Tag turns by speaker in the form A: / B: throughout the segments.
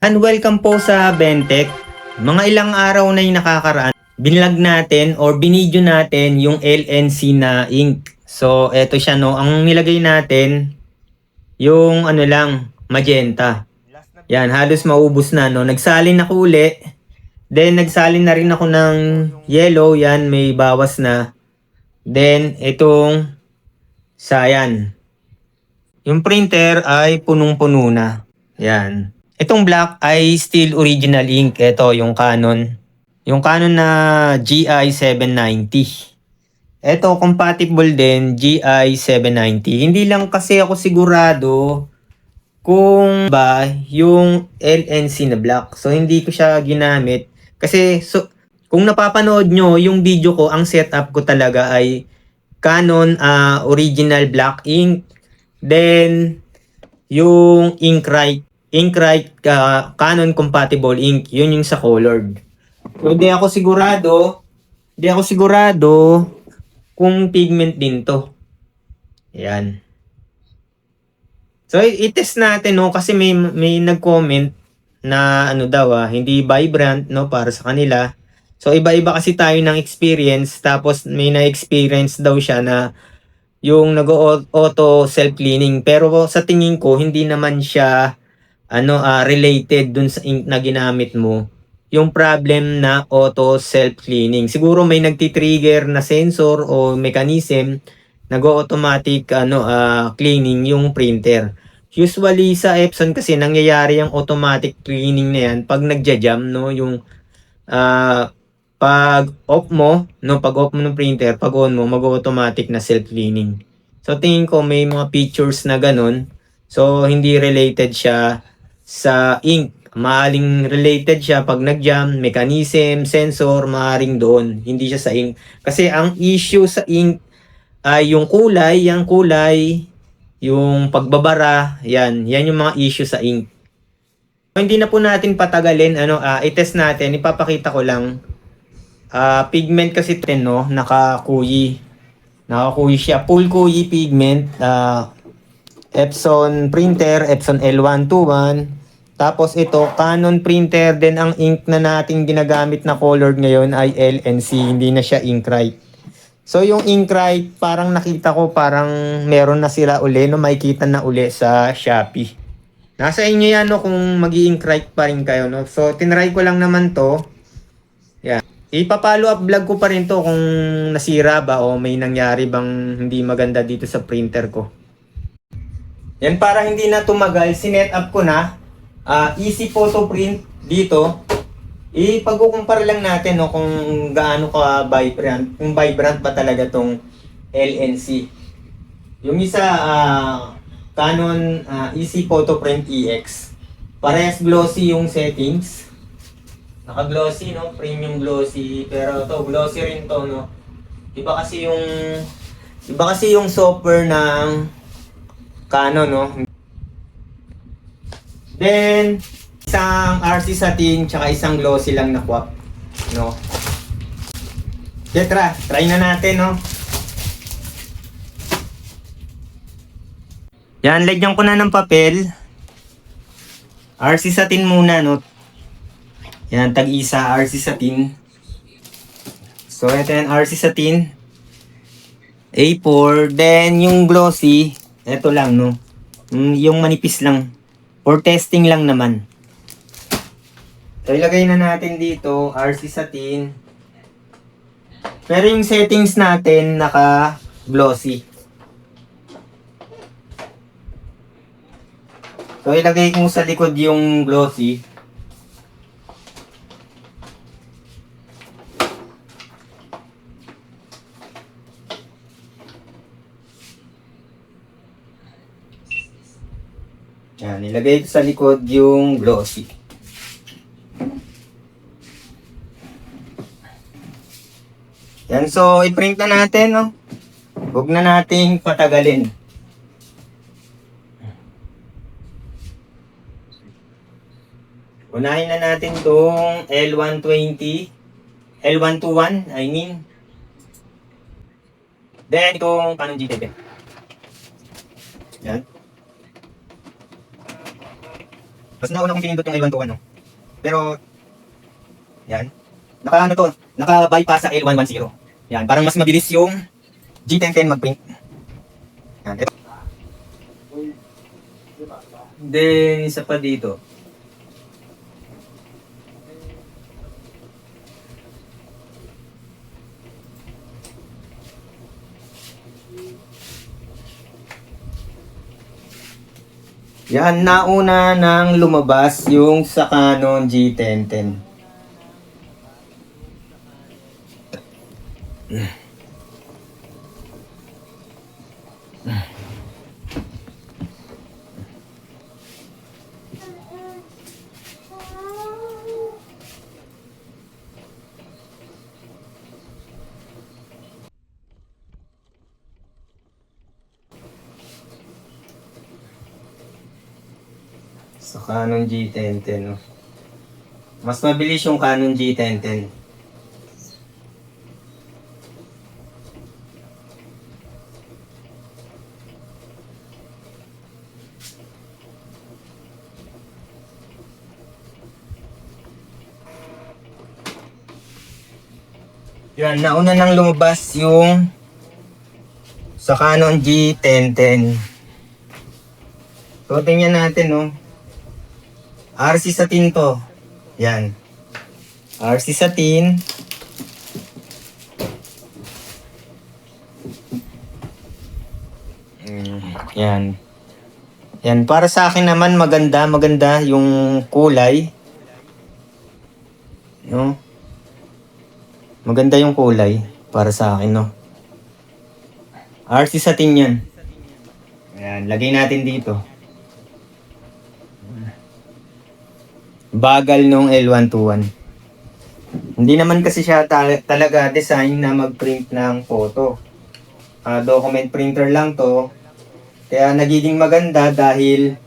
A: And welcome po sa Bentech. Mga ilang araw na yung nakakaraan, binlog natin or binidyo natin yung LNC na ink. So, eto siya no. Ang nilagay natin, yung ano lang, magenta. Yan, halos maubos na no. Nagsalin ako uli. Then, nagsalin na rin ako ng yellow. Yan, may bawas na. Then, itong sayan. Yung printer ay punong-puno na. Yan. Itong black ay still original ink. Ito, yung Canon. Yung Canon na GI 790. Ito, compatible din GI 790. Hindi lang kasi ako sigurado kung ba yung LNC na black. So, hindi ko siya ginamit. Kasi, kung napapanood nyo, yung video ko, ang setup ko talaga ay Canon original black ink. Then, yung Inkrite Canon compatible ink, yun yung sa colored. So, di ako sigurado kung pigment din to. Ayan. So, i-test natin, no, kasi may nag-comment na ano daw, hindi vibrant, no, para sa kanila. So, iba-iba kasi tayo ng experience, tapos may na-experience daw siya na yung nag-auto self-cleaning. Pero sa tingin ko, hindi naman siya related dun sa ink na ginamit mo. Yung problem na auto self-cleaning. Siguro may nagti-trigger na sensor o mechanism nag-automatic cleaning yung printer. Usually sa Epson kasi nangyayari yung automatic cleaning na yan pag nagja-jam, no, yung pag off mo, no, pag off mo ng printer, pag on mo, mag-automatic na self-cleaning. So tingin ko may mga features na ganun. So hindi related siya sa ink. Maaring related siya pag nag-jam, mechanism, sensor, maaring doon. Hindi siya sa ink. Kasi ang issue sa ink ay yung kulay, yung pagbabara, yan yung mga issue sa ink. So, hindi na po natin patagalin, i-test natin, ipapakita ko lang. Pigment kasi ito, no, nakakuyi siya, full kuyi pigment, Epson printer, Epson L121. Tapos ito, Canon printer, then ang ink na nating ginagamit na colored ngayon ay LNC, hindi na siya Inkrite. So yung Inkrite, parang nakita ko parang meron na sila uli, no, makikita na uli sa Shopee. Nasa inyo yan, no, kung mag-i-Inkrite pa rin kayo, no. So tinry ko lang naman to. Yan. Ipa-follow up vlog ko pa rin to kung nasira ba o may nangyari bang hindi maganda dito sa printer ko. Yan, para hindi na tumagal, sinet up ko na. Easy photo print dito. Ipagkukumpara lang natin, no, kung gaano ka vibrant, kung vibrant ba talaga tong LNC. Yung isa, Canon Easy Photo Print EX. Parehas glossy yung settings. Naka-glossy, no, premium glossy, pero to glossy rin to, no. Iba kasi yung software ng Canon, no. Then, isang RC satin, tsaka isang glossy lang na kwap, no. Tetra, try na natin, no. Yan, lagyan ko na ng papel. RC satin muna, no. Yan, tag-isa RC satin. So, ito yan, RC satin. A4. Then, yung glossy, ito lang, no. Yung manipis lang. For testing lang naman. So, ilagay na natin dito, RC satin. Pero yung settings natin, naka-glossy. So, ilagay ko sa likod yung glossy. Yan, ilagay ko sa likod yung glossy. Yan, so i-print na natin, no. Huwag na nating patagalin. Unahin na natin tong L120, L121, I mean. Then itong Canon G7. Yan. Mas nauna kong pinindot yung L121, no? Pero, yan. Naka-bypass sa L110. Yan, parang mas mabilis yung G1010 mag-print. Yan, ito. Then, isa pa dito. Yan, nauna nang lumabas yung sa Canon G1010. Sa Canon G1010, no? Mas mabilis yung Canon G1010. Yan, nauna nang lumabas yung sa Canon G1010. So, tingnan natin, no? RC Satin to. Yan. RC Satin. Yan. Yan. Para sa akin naman, maganda yung kulay. No? Maganda yung kulay para sa akin, no? RC Satin yan. Ayan, lagay natin dito. Bagal nung L121. Hindi naman kasi siya talaga design na mag-print ng photo. Document printer lang to. Kaya nagiging maganda dahil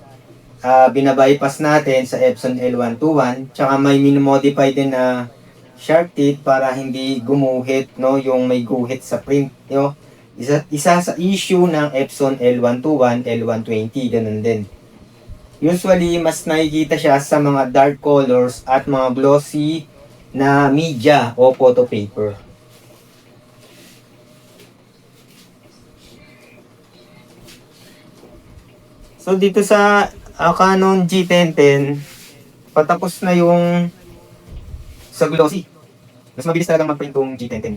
A: binabypass natin sa Epson L121. Tsaka may minimodify din na sharp teeth para hindi gumuhit, no, yung may guhit sa print, no? Isa sa issue ng Epson L121, L120, ganun din. Usually, mas nakikita siya sa mga dark colors at mga glossy na media o photo paper. So, dito sa Canon G1010, patapos na yung sa glossy. Mas mabilis talagang mag-print yung G1010.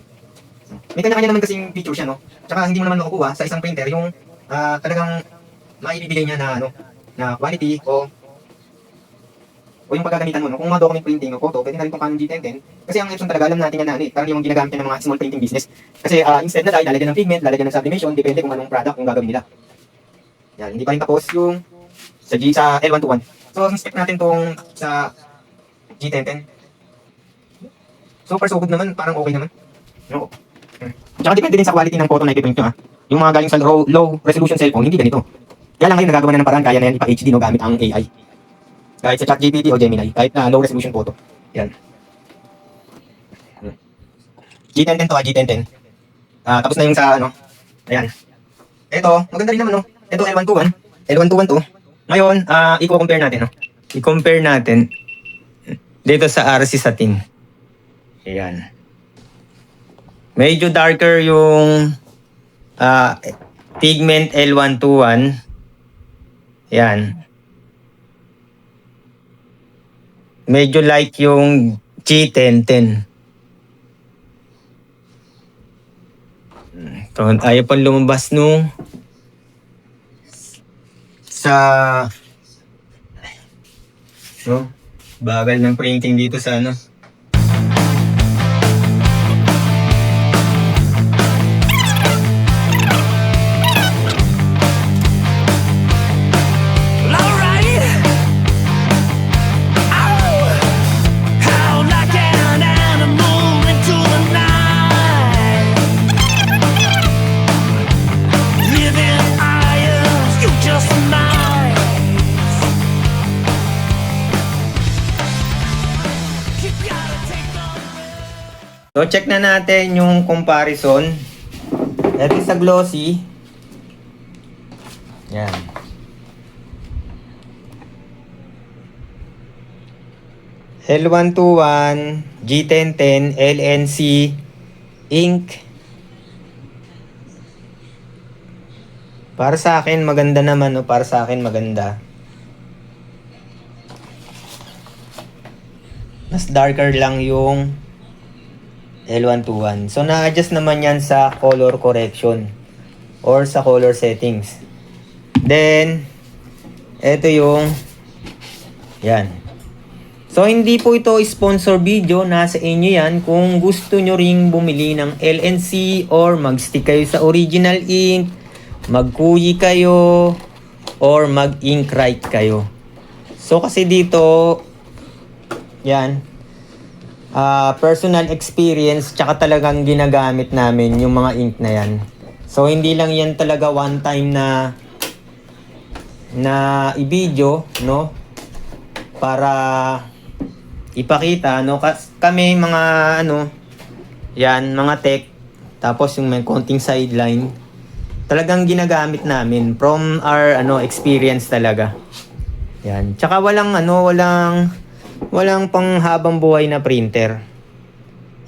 A: May kanya-kanya naman kasing feature siya, no? Tsaka hindi mo naman makukuha sa isang printer yung talagang maibibigay niya na, na quality o yung paggagamitan mo, no? Kung mga document printing o photo, pwede na rin itong Canon G1010. Kasi ang Epson talaga, alam natin yan na, parang yung ginagamit ng mga small printing business. Kasi instead na lalagyan ng pigment, lalagyan ng sublimation, depende kung anong product yung gagawin nila. Yan, hindi pa rin tapos yung sa L121. So, inspect natin tong sa G1010. So far, so good naman. Parang okay naman. No? Tsaka depende din sa quality ng photo na ipiprint nyo, ha. Yung mga galing sa low resolution cellphone, hindi ganito. Kaya lang ngayon nagagawa na ng paraan, kaya na yan ipa-HD, no, gamit ang AI. Kahit sa ChatGPT o Gemini, kahit na low resolution photo. Yan. G1010 to, G1010. Tapos na yung sa, ayan. Ito, maganda rin naman, no. Ito, L121. L121 to. Ngayon, i-compare natin, no. I-compare natin dito sa RC Satin. Ayan. Medyo darker yung pigment L121. Ayan. Medyo light yung G1010. Ito, ayaw pang lumabas nung sa bagal ng printing dito sa So, check na natin yung comparison. Ito sa glossy. Yan. L121, G1010, LNC, ink. Para sa akin maganda naman, no? Para sa akin maganda. Mas darker lang yung L121. So na-adjust naman yan sa color correction or sa color settings. Then ito yung yan. So hindi po ito sponsor video, nasa inyo yan. Kung gusto nyo ring bumili ng LNC or mag-stick kayo sa original ink, mag-kuyi kayo, or mag-ink write kayo. So kasi dito, yan, personal experience, tsaka talagang ginagamit namin yung mga ink na yan. So hindi lang yan talaga one time na i-video, no? Para ipakita, no? Kami mga yan, mga tech, tapos yung may konting sideline, talagang ginagamit namin from our experience talaga. Yan. Tsaka walang panghabang buhay na printer.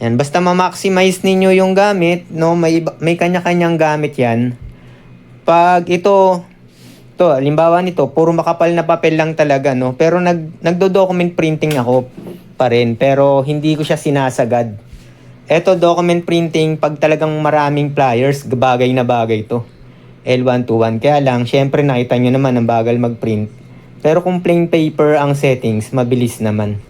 A: Yan, basta ma-maximize ninyo yung gamit, no? May kanya-kanyang gamit yan. Pag ito, halimbawa nito, puro makapal na papel lang talaga, no? Pero nagdo-document printing ako pa rin, pero hindi ko siya sinasagad. Ito, document printing, pag talagang maraming pliers, bagay na bagay to. L121. Kaya lang, syempre nakita nyo naman ang bagal mag-print. Pero kung plain paper ang settings, mabilis naman.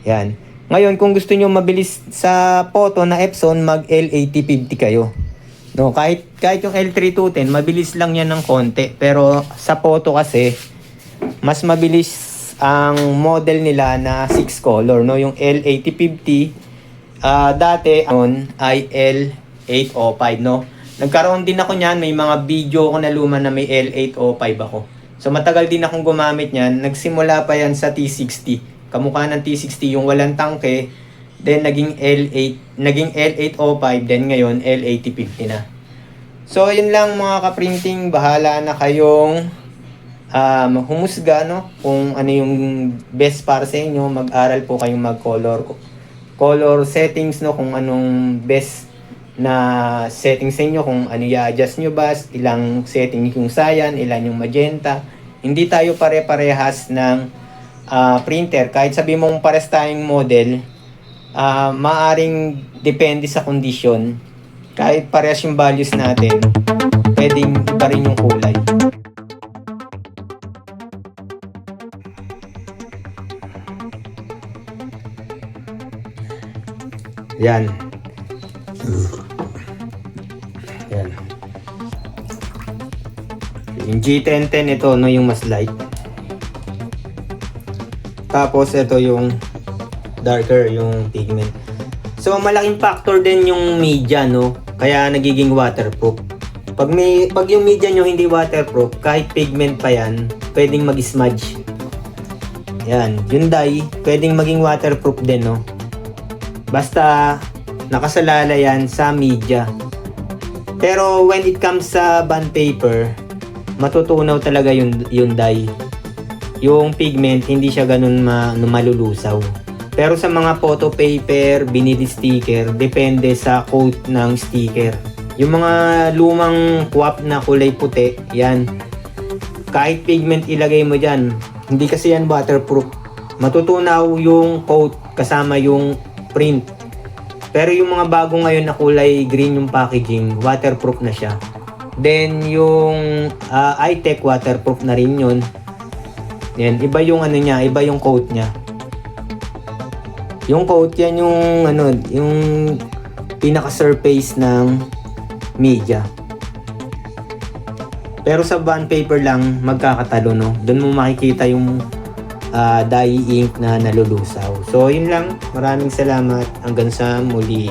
A: Yan. Ngayon, kung gusto nyo mabilis sa photo na Epson, mag L8050 kayo. No, kahit yung L3210, mabilis lang yan ng konti. Pero sa photo kasi, mas mabilis ang model nila na 6 color, no? Yung L8050, dati ay L805, no? Nagkaroon din ako niyan, may mga video ko na luma na may L805 ako. So matagal din akong gumamit niyan. Nagsimula pa yan sa T60. Kamukha ng T60 yung walang tangke. Then naging L805, then ngayon L8050 na. So yun lang mga ka-printing, bahala na kayong humusga, no? Kung ano yung best para sa inyo. Mag-aral po kayong color settings, no? Kung anong best na settings sa inyo, kung ano i-adjust nyo ba, ilang settings yung cyan, ilan yung magenta. Hindi tayo pare-parehas ng printer. Kahit sabi mong pares tayong model, maaring depende sa condition. Kahit parehas yung values natin, pwedeng iba rin yung kulay. Yan. Yan. Yung G1010 ito, no, yung mas light. Tapos ito yung darker, yung pigment. So malaking factor din yung media, no? Kaya nagiging waterproof. Pag yung media nyo hindi waterproof, kahit pigment pa yan, pwedeng mag-smudge. Yan, yung dye, pwedeng maging waterproof din, no? Basta nakasalala yan sa media. Pero when it comes sa bond paper, matutunaw talaga yung dye. Yung pigment, hindi siya ganun malulusaw. Pero sa mga photo paper, vinyl sticker, depende sa coat ng sticker. Yung mga lumang kuwap na kulay puti, yan. Kahit pigment ilagay mo dyan, hindi kasi yan waterproof. Matutunaw yung coat kasama yung print. Pero yung mga bago ngayon na kulay green yung packaging, waterproof na siya. Then yung iTech, waterproof na rin yun. Yan, iba yung niya, iba yung coat niya. Yung coat yan yung pinaka-surface ng media. Pero sa bond paper lang magkakatalo, no. Doon mo makikita yung dye ink na nalulusaw. So yun lang. Maraming salamat. Hanggang sa muli.